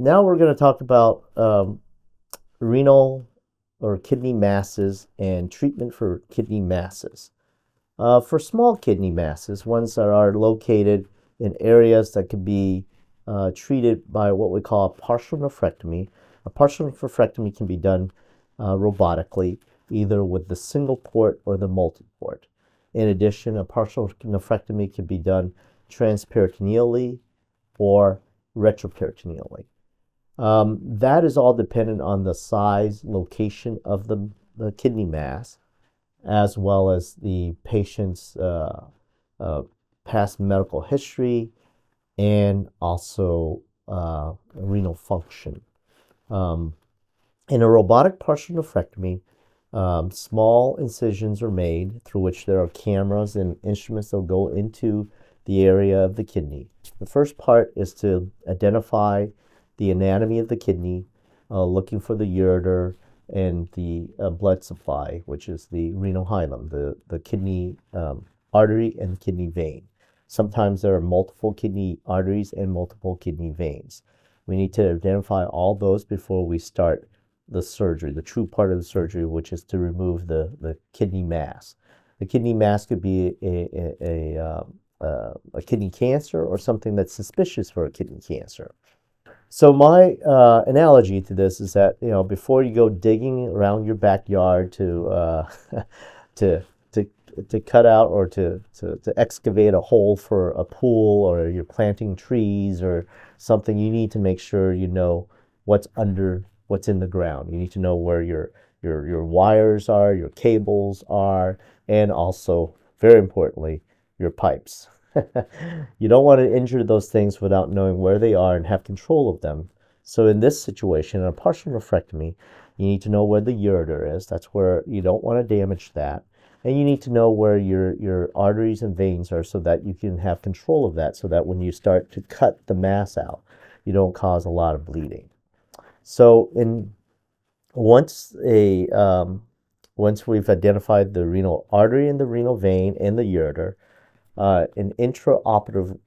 Now we're going to talk about renal or kidney masses and treatment for kidney masses. For small kidney masses, ones that are located in areas that can be treated by what we call a partial nephrectomy. A partial nephrectomy can be done robotically, either with the single port or the multi-port. In addition, a partial nephrectomy can be done transperitoneally or retroperitoneally. That is all dependent on the size, location of the kidney mass, as well as the patient's uh, past medical history and also renal function. Um, in a robotic partial nephrectomy, small incisions are made through which there are cameras and instruments that will go into the area of the kidney. The first part is to identify the anatomy of the kidney, looking for the ureter and the blood supply, which is the renal hilum, the kidney artery and kidney vein. Sometimes there are multiple kidney arteries and multiple kidney veins. We need to identify all those before we start the surgery, the true part of the surgery, which is to remove the kidney mass. The kidney mass could be a kidney cancer or something that's suspicious for a kidney cancer. So my analogy to this is that before you go digging around your backyard to to to cut out or to excavate a hole for a pool, or you're planting trees or something, you need to make sure you know what's in the ground. You need to know where your wires are, your cables are, and also, very importantly, your pipes. You don't want to injure those things without knowing where they are and have control of them. So in this situation, in a partial nephrectomy, you need to know where the ureter is. That's where you don't want to damage that. And you need to know where your arteries and veins are so that you can have control of that, so that when you start to cut the mass out, you don't cause a lot of bleeding. So once a once we've identified the renal artery and the renal vein and the ureter, an intraoperative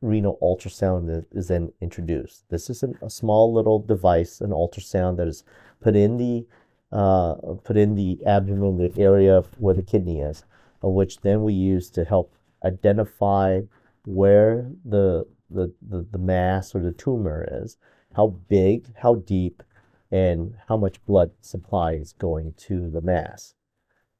renal ultrasound is then introduced. This is a small little device, an ultrasound that is put in the abdomen, the area where the kidney is, which then we use to help identify where the mass or the tumor is, how big, how deep, and how much blood supply is going to the mass.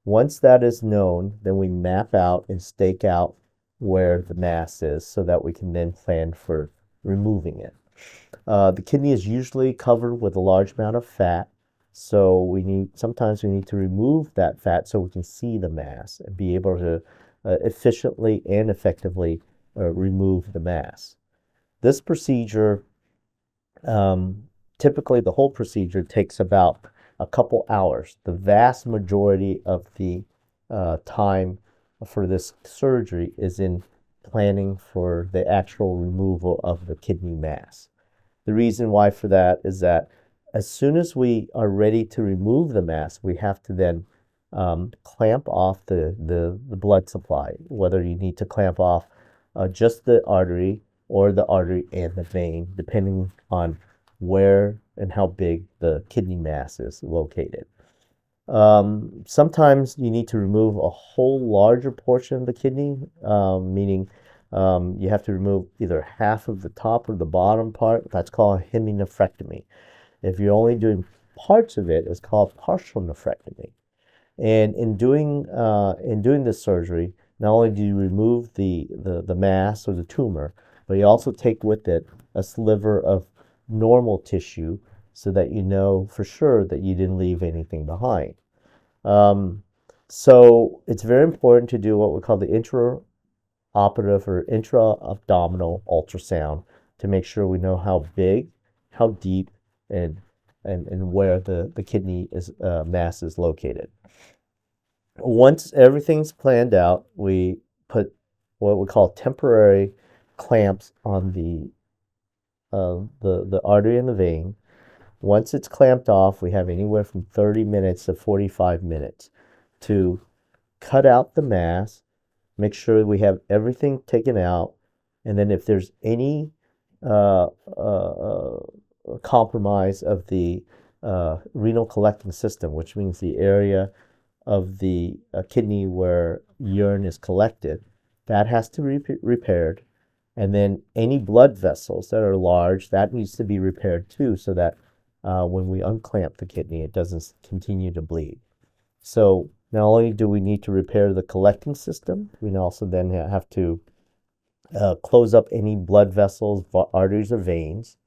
Once that is known, then we map out and stake out where the mass is so that we can then plan for removing it. The kidney is usually covered with a large amount of fat, so sometimes we need to remove that fat so we can see the mass and be able to efficiently and effectively remove the mass. This procedure, typically the whole procedure takes about a couple hours. The vast majority of the time for this surgery is in planning for the actual removal of the kidney mass. The reason why for that is that as soon as we are ready to remove the mass, we have to then clamp off the blood supply, whether you need to clamp off just the artery or the artery and the vein, depending on where and how big the kidney mass is located. Sometimes you need to remove a whole larger portion of the kidney, meaning you have to remove either half of the top or the bottom part. That's called a heminephrectomy. If you're only doing parts of it, it's called partial nephrectomy. And in doing this surgery, not only do you remove the mass or the tumor, but you also take with it a sliver of normal tissue so that you know for sure that you didn't leave anything behind. So it's very important to do what we call the intraoperative or intra-abdominal ultrasound to make sure we know how big, how deep, and where the kidney mass is located. Once everything's planned out, we put what we call temporary clamps on the artery and the vein. Once it's clamped off, we have anywhere from 30 minutes to 45 minutes to cut out the mass, make sure we have everything taken out, and then if there's any uh, uh, compromise of the renal collecting system, which means the area of the kidney where urine is collected, that has to be repaired. And then any blood vessels that are large, that needs to be repaired too, so that when we unclamp the kidney, it doesn't continue to bleed. So not only do we need to repair the collecting system, we also then have to close up any blood vessels, arteries, or veins.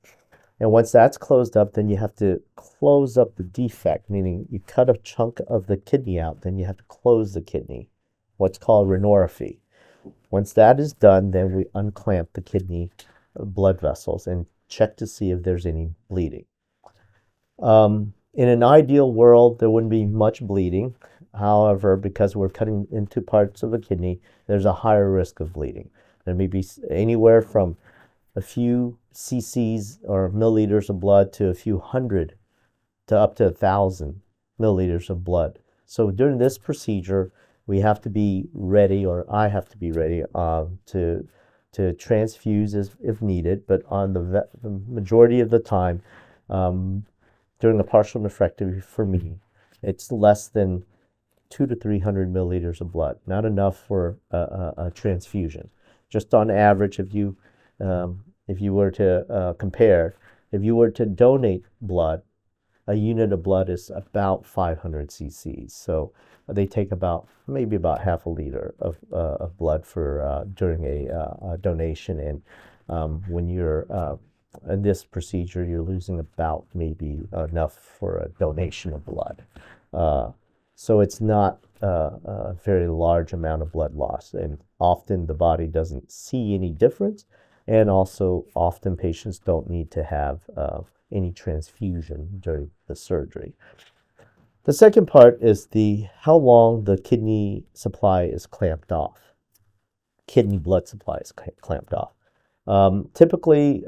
And once that's closed up, then you have to close up the defect, meaning you cut a chunk of the kidney out, then you have to close the kidney, what's called renorrhaphy. Once that is done, then we unclamp the kidney blood vessels and check to see if there's any bleeding. In an ideal world, there wouldn't be much bleeding. However, because we're cutting into parts of the kidney, there's a higher risk of bleeding. There may be anywhere from a few cc's or milliliters of blood to a few hundred to up to 1,000 milliliters of blood. So during this procedure, we have to be ready, or I have to be ready to transfuse if needed. But on the majority of the time, during a partial nephrectomy for me, it's less than 200 to 300 milliliters of blood, not enough for a transfusion. Just on average, if you were to compare, if you were to donate blood, a unit of blood is about 500 cc's. So they take maybe about half a liter of blood for during a donation. And when you're in this procedure, you're losing about maybe enough for a donation of blood. So it's not a very large amount of blood loss, and often the body doesn't see any difference, and also often patients don't need to have any transfusion during the surgery. The second part is how long the kidney supply is clamped off. Kidney blood supply is clamped off. Typically,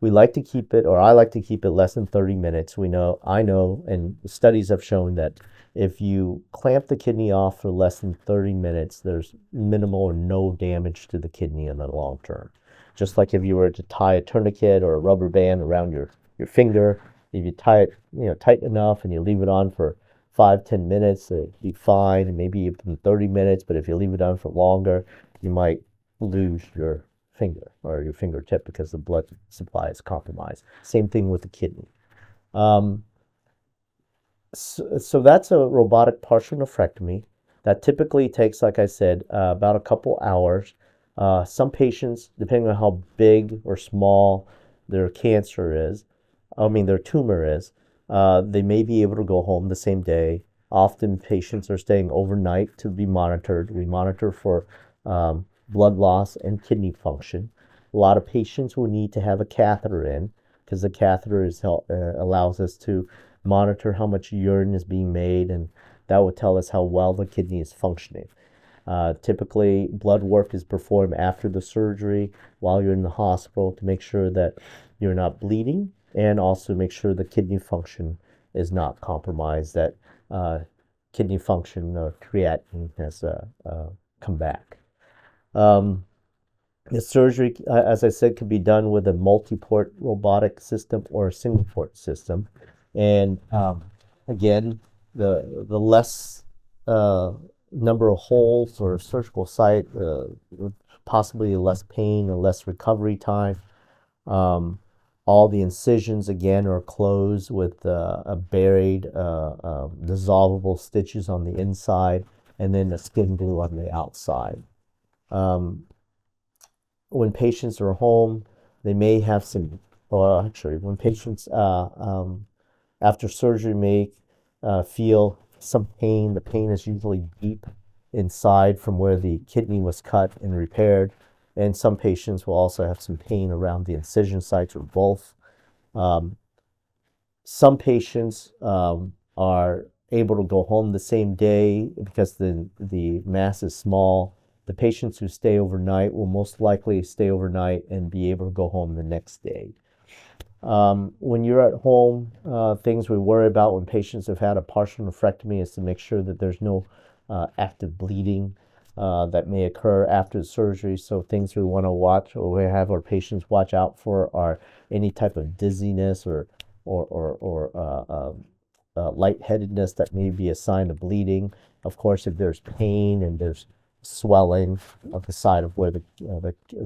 we like to keep it, or I like to keep it less than 30 minutes. I know, and studies have shown that if you clamp the kidney off for less than 30 minutes, there's minimal or no damage to the kidney in the long term. Just like if you were to tie a tourniquet or a rubber band around your finger, if you tie it, tight enough and you leave it on for 5-10 minutes, it'll be fine, and maybe even 30 minutes. But if you leave it on for longer, you might lose your finger or your fingertip because the blood supply is compromised. Same thing with the kidney. So that's a robotic partial nephrectomy. That typically takes, like I said, about a couple hours. Some patients, depending on how big or small their their tumor is, they may be able to go home the same day. Often patients are staying overnight to be monitored. We monitor for blood loss and kidney function. A lot of patients will need to have a catheter in, because the catheter allows us to monitor how much urine is being made, and that will tell us how well the kidney is functioning. Typically, blood work is performed after the surgery while you're in the hospital to make sure that you're not bleeding, and also make sure the kidney function is not compromised, that kidney function or creatinine has come back. The surgery, as I said, could be done with a multi-port robotic system or a single-port system. And again, the less number of holes or surgical site, possibly less pain or less recovery time. All the incisions, again, are closed with buried dissolvable stitches on the inside, and then a skin glue on the outside. When patients are home, they may have when patients after surgery may feel some pain. The pain is usually deep inside from where the kidney was cut and repaired. And some patients will also have some pain around the incision sites or both. Some patients are able to go home the same day because the mass is small. The patients who stay overnight will most likely stay overnight and be able to go home the next day. When you're at home, things we worry about when patients have had a partial nephrectomy is to make sure that there's no active bleeding. that may occur after the surgery. So things we want to watch or we have our patients watch out for are any type of dizziness or lightheadedness that may be a sign of bleeding. Of course, if there's pain and there's swelling of the side of where the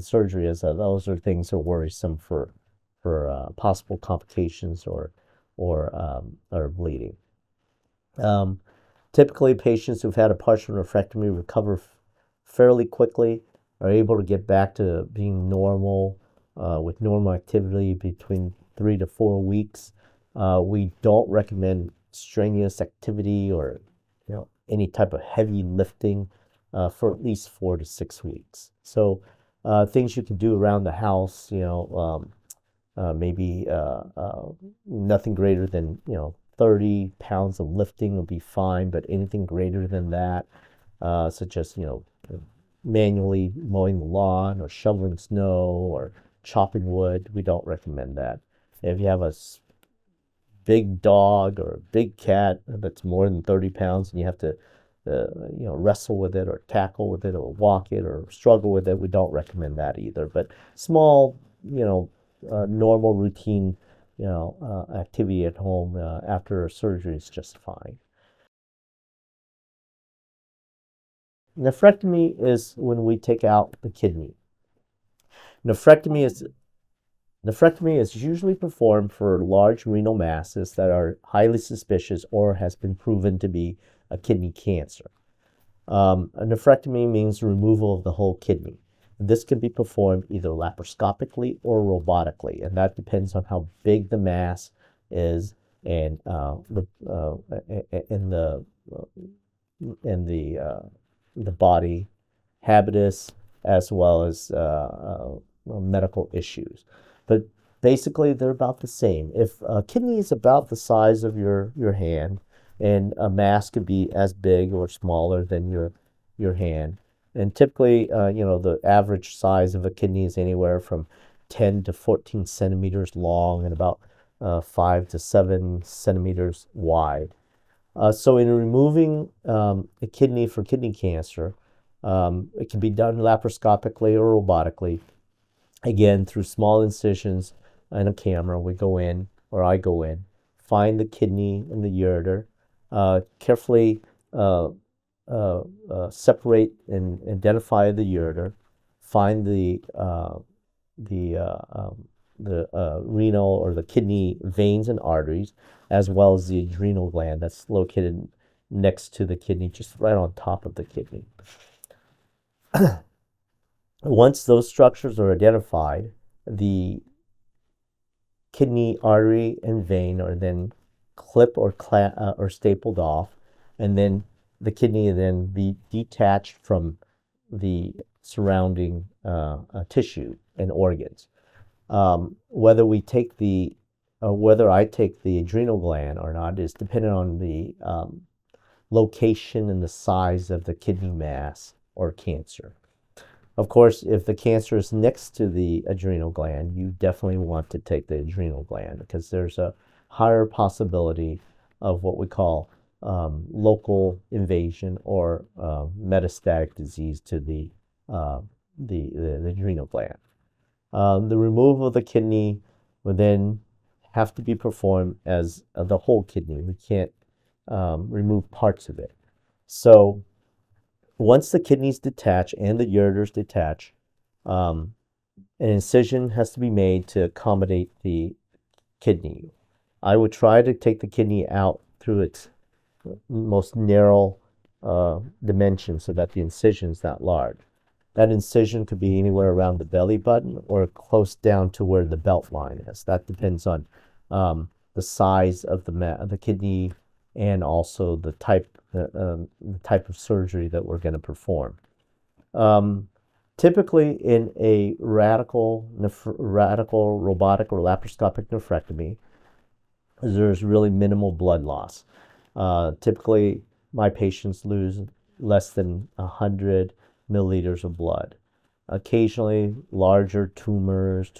surgery is, those are things that are worrisome for possible complications or bleeding. Um, Typically, patients who've had a partial nephrectomy recover fairly quickly, are able to get back to being normal with normal activity between 3 to 4 weeks. We don't recommend strenuous activity or any type of heavy lifting for at least 4 to 6 weeks. So things you can do around the house, maybe nothing greater than 30 pounds of lifting will be fine, but anything greater than that, such as manually mowing the lawn or shoveling snow or chopping wood, we don't recommend that. If you have a big dog or a big cat that's more than 30 pounds and you have to wrestle with it or tackle with it or walk it or struggle with it, we don't recommend that either. But small, normal routine, activity at home after a surgery is just fine. Nephrectomy is when we take out the kidney. Nephrectomy is Nephrectomy is usually performed for large renal masses that are highly suspicious or has been proven to be a kidney cancer. A nephrectomy means removal of the whole kidney. This can be performed either laparoscopically or robotically, and that depends on how big the mass is and in the body habitus as well as medical issues. But basically, they're about the same. If a kidney is about the size of your hand, and a mass could be as big or smaller than your hand, and typically, the average size of a kidney is anywhere from 10 to 14 centimeters long and about 5 to 7 centimeters wide. So in removing a kidney for kidney cancer, it can be done laparoscopically or robotically. Again, through small incisions and a camera, we go in, or I go in, find the kidney and the ureter, carefully separate and identify the ureter, find the renal or the kidney veins and arteries, as well as the adrenal gland that's located next to the kidney, just right on top of the kidney. Once those structures are identified, the kidney artery and vein are then clipped or stapled off, and then the kidney then be detached from the surrounding tissue and organs. Whether I take the adrenal gland or not is dependent on the location and the size of the kidney mass or cancer. Of course, if the cancer is next to the adrenal gland, you definitely want to take the adrenal gland because there's a higher possibility of what we call local invasion or metastatic disease to the adrenal gland. The removal of the kidney would then have to be performed as the whole kidney. We can't remove parts of it. So once the kidneys detach and the ureters detach, an incision has to be made to accommodate the kidney. I would try to take the kidney out through its most narrow dimension so that the incision is not large. That incision could be anywhere around the belly button or close down to where the belt line is. That depends on the size of the kidney and also the type of surgery that we're going to perform. Typically, in a radical robotic or laparoscopic nephrectomy, there's really minimal blood loss. Typically, my patients lose less than 100 milliliters of blood. Occasionally, larger tumors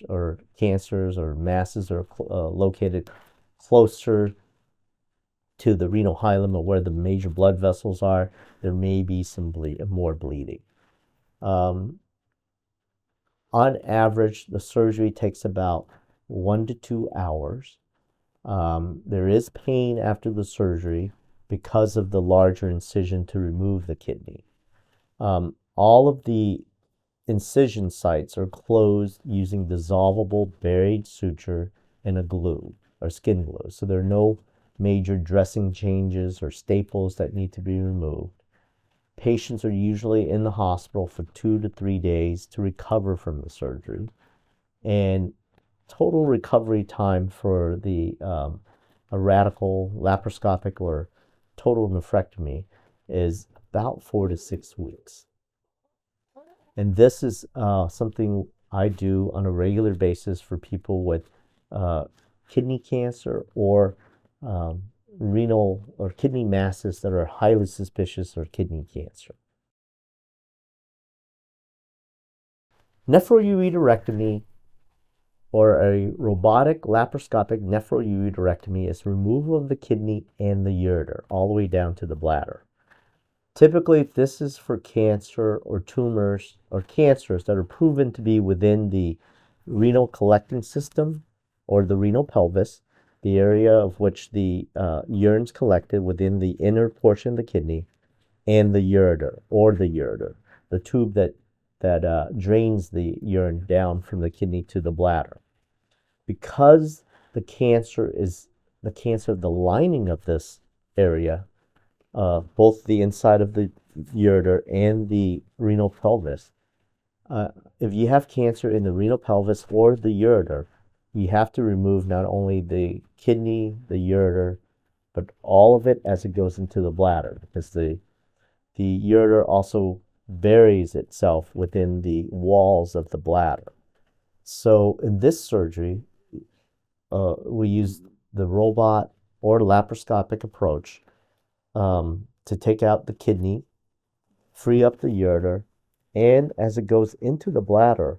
or cancers or masses are located closer to the renal hilum or where the major blood vessels are, there may be some more bleeding. On average, the surgery takes about 1 to 2 hours. There is pain after the surgery because of the larger incision to remove the kidney. All of the incision sites are closed using dissolvable buried suture and a glue or skin glue. So there are no major dressing changes or staples that need to be removed. Patients are usually in the hospital for 2 to 3 days to recover from the surgery. And total recovery time for a radical laparoscopic or total nephrectomy is about 4 to 6 weeks. And this is something I do on a regular basis for people with kidney cancer or renal or kidney masses that are highly suspicious of kidney cancer. Nephroureterectomy, or a robotic laparoscopic nephroureterectomy, is removal of the kidney and the ureter all the way down to the bladder. Typically, this is for cancer or tumors or cancers that are proven to be within the renal collecting system or the renal pelvis, the area of which the urine's collected within the inner portion of the kidney, and the ureter, the tube that drains the urine down from the kidney to the bladder. Because the cancer is the cancer of the lining of this area, both the inside of the ureter and the renal pelvis. If you have cancer in the renal pelvis or the ureter, you have to remove not only the kidney, the ureter, but all of it as it goes into the bladder, because the ureter also buries itself within the walls of the bladder. So in this surgery, we use the robot or laparoscopic approach to take out the kidney, free up the ureter, and as it goes into the bladder,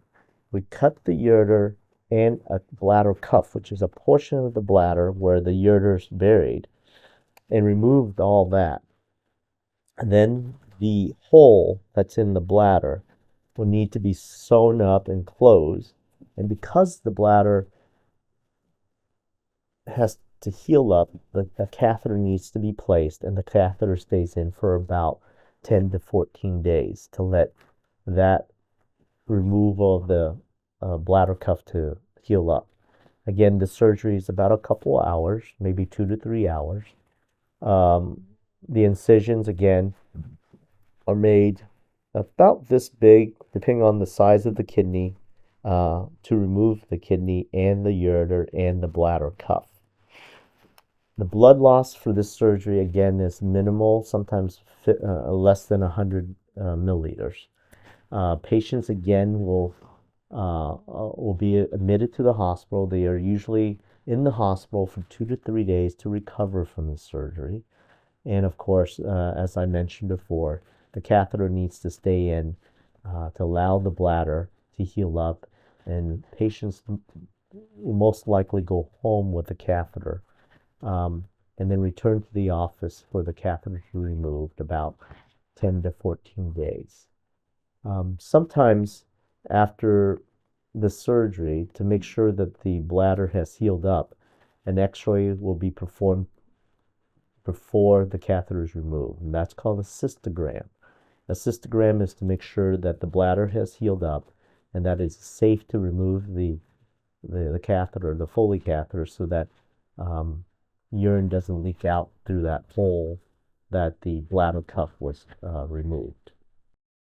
we cut the ureter and a bladder cuff, which is a portion of the bladder where the ureter is buried, and removed all that. And then the hole that's in the bladder will need to be sewn up and closed. And because the bladder has to heal up, the catheter needs to be placed, and the catheter stays in for about 10 to 14 days to let that removal of the bladder cuff to heal up. Again, the surgery is about a couple hours, maybe 2 to 3 hours. The incisions, again, are made about this big, depending on the size of the kidney, to remove the kidney and the ureter and the bladder cuff. The blood loss for this surgery, again, is minimal, sometimes less than 100 milliliters. Patients, again, will be admitted to the hospital. They are usually in the hospital for 2 to 3 days to recover from the surgery. And of course, as I mentioned before, the catheter needs to stay in to allow the bladder to heal up, and patients will most likely go home with the catheter and then return to the office for the catheter to be removed about 10 to 14 days. Sometimes after the surgery, to make sure that the bladder has healed up, an x-ray will be performed before the catheter is removed, and that's called a cystogram. A cystogram is to make sure that the bladder has healed up and that it's safe to remove the catheter, the Foley catheter, so that urine doesn't leak out through that hole that the bladder cuff was removed.